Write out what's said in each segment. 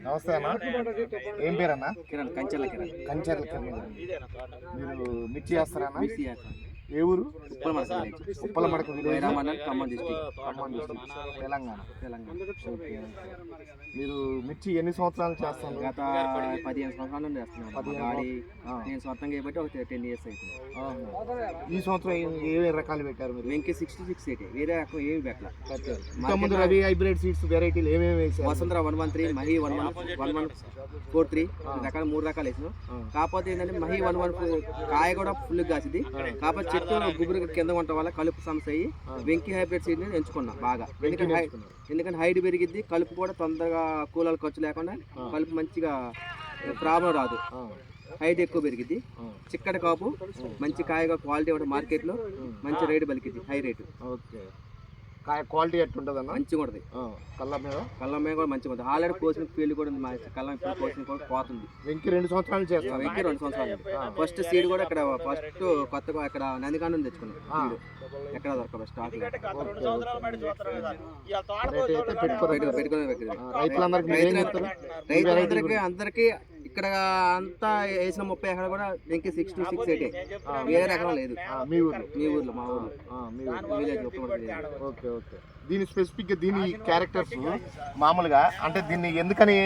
నమస్తే అన్న, ఏం పేరు అన్న? కిరణ్, కంచెర్ల కిరణ్. కంచెర్ల కిరణ్. మీరు మిర్చి చేస్తారన్నా? ఏ ఊరు? ఉప్పలమడక విలేజ్, ఖమ్మం డిస్ట్రిక్ట్, తెలంగాణ. మీరు మిర్చి ఎన్ని సంవత్సరాలు చేస్తాను? గత 15 సంవత్సరాల నుండి చేస్తున్నాను. నేను సొంతంగా చేయబట్టి ఒక 10 years అవుతుంది. ఈ సంవత్సరం ఏ రకాలు పెట్టారు మీరు? వెంకీ 6680, వేరే రకం ఏమి పెట్టాలి. రవి హైబ్రిడ్ సీడ్స్ వెరైటీలు ఏమేమి వేసారు? వసుంధర 113, మహి 1143 రకాలు, 3 రకాలు వేసినాం. కాకపోతే ఏంటంటే మహి 11 కాయ కూడా ఫుల్ కాసింది. కాకపోతే చెట్టు గుబురు కింద ఉండటం వల్ల కలుపు సమస్య అయ్యి వెంకీ హైబ్రిడ్ సీడ్ ని ఎంచుకున్నా బాగా. ఎందుకంటే హైట్ పెరిగిద్ది, కలుపు కూడా తొందరగా కూలాల ఖర్చు లేకుండా కలుపు మంచిగా ప్రాబ్లం రాదు. హైట్ ఎక్కువ పెరిగిద్ది, చిక్కటి కాపు, మంచి కాయగా క్వాలిటీ ఉంటుంది. మార్కెట్లో మంచి రేటు పలికిద్ది, హై రేటు. కాయ క్వాలిటీ ఎట్టుంటుంది అన్న? మంచిగా ఉంటుంది. కళ్ళ మీద కూడా మంచిగా ఉంటుంది. ఆల్రెడీ కోసిన ఫీల్డ్ కూడా ఉంది. కళ్ళ కోసిన కూడా పోతుంది. వెంకీ 2 సంవత్సరాలు చేస్తాం. వెంకీ 2 సంవత్సరాలు. ఫస్ట్ సీడ్ కూడా ఇక్కడ కొత్తగా ఇక్కడ నందికాండం తెచ్చుకున్నాం. ఎక్కడ దొరకదు స్టాక్. అందరికి ఇక్కడ అంతా వేసిన 30 ఎకరాలు కూడా వెంకీ 6268 వేరే ఎకరం లేదు. మీ ఊర్లో? మా ఊర్లో. దీని స్పెసిఫిక్ గా దీని క్యారెక్టర్స్ మామూలుగా అంటే దీన్ని ఎందుకని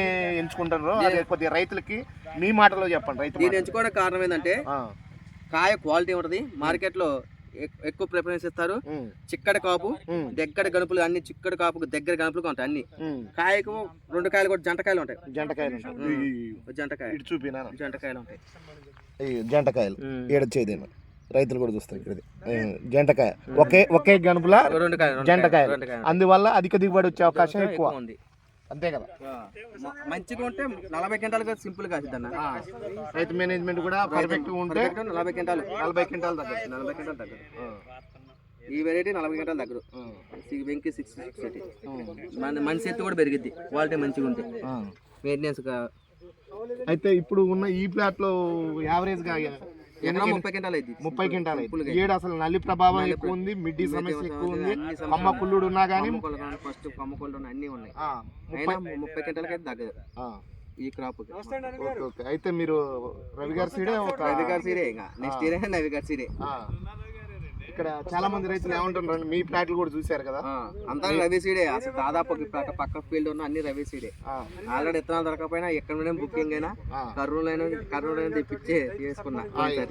ఎంచుకుంటారో కొద్దిగా రైతులకి మీ మాటలో చెప్పండి. దీన్ని ఎంచుకోవడానికి కారణం ఏంటంటే కాయ క్వాలిటీ ఉంటుంది. మార్కెట్ లో ఎక్కువ ప్రిఫరెన్స్ ఇస్తారు. చిక్కడి కాపు, దగ్గర గణపులు, అన్ని చిక్కడి కాపు దగ్గర గణపులు ఉంటాయి. అన్ని కాయకు 2 కాయలు కూడా జంటకాయలు ఉంటాయి. జంటకాయలు ఉంటాయి. జంటకాయలు ఏడొచ్చేదేమో రైతులు కూడా చూస్తారు. ఇక్కడ జంటకాయ ఒకే గణపుల 2 కాయలు జంటకాయలు, అందువల్ల అధిక దిగుబడి వచ్చే అవకాశం ఎక్కువ ఉంది. అంతే కదా? మంచిగా ఉంటే 40 క్వింటాలు సింపుల్ గా అన్న. రైతు మేనేజ్మెంట్ కూడా పర్ఫెక్ట్ ఉంటే 40 క్వింటాలు 40 క్వింటాలు దగ్గర. 40 క్వింటాలు దగ్గర. ఈ వెరైటీ 40 క్వింటాలు దగ్గర. వెంకీ 6680 మనిషి ఎత్తు కూడా పెరిగిద్ది, క్వాలిటీ మంచిగా ఉంటుంది. మెయింటెనెన్స్ అయితే ఇప్పుడు ఉన్న ఈ ప్లాట్ లో యావరేజ్ గా 30 క్వింటాలు అయింది. 30 క్వింటాలు ఏడు. అసలు నల్లి ప్రభావం ఎక్కువ ఉంది, మిడ్డి సమస్య ఎక్కువ ఉంది, కొమ్మ కుళ్ళుడు ఉన్నా కానీ ఫస్ట్ కొమ్మ కుళ్ళుడు అన్ని ఉన్నాయి. 30 క్వింటాలకి అయితే తగ్గదు ఈ క్రాప్. అయితే మీరు రవి గారి సీడే ఇంకా నెక్స్ట్ ఇయర్ రవి గారి సీడే. ఇక్కడ చాలా మంది రైతులు ఏమంటున్నారు, మీ ప్లాట్లు కూడా చూసారు కదా, అంతా రవి సీడే. అసలు దాదాపు పక్క ఫీల్డ్ ఉన్న అన్ని రవి సీడే. ఆల్రెడీ విత్తనాలు దొరకపోయినా ఎక్కడ నుండి బుకింగ్ అయినా కర్నూలు తెప్పించే చేసుకున్నా.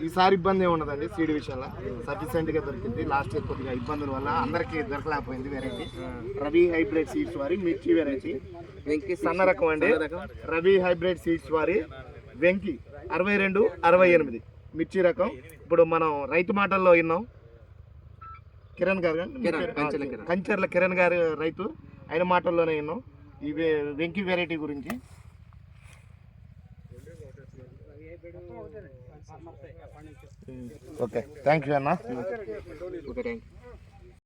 ఈసారి ఇబ్బంది ఏమున్నదండి సీడ్ విషయంలో? సఫిషియెంట్ గా దొరికింది. లాస్ట్ ఇయర్ కొద్దిగా ఇబ్బందుల వల్ల అందరికి దొరకలేకపోయింది వెరైటీ. రవి హైబ్రిడ్ సీడ్స్ వారి మిర్చి వెరైటీ వెంకీ సన్న రకం అండి. రవి హైబ్రిడ్ సీడ్స్ వారి వెంకీ 6268 మిర్చి రకం. ఇప్పుడు మనం రైతు మాటల్లో విన్నాం. కిరణ్ గారు, కంచెర్ల కిరణ్ గారు రైతు, ఆయన మాటల్లోనే విన్నాం ఈ వెంకీ వెరైటీ గురించి. ఓకే, థ్యాంక్ యూ అన్న.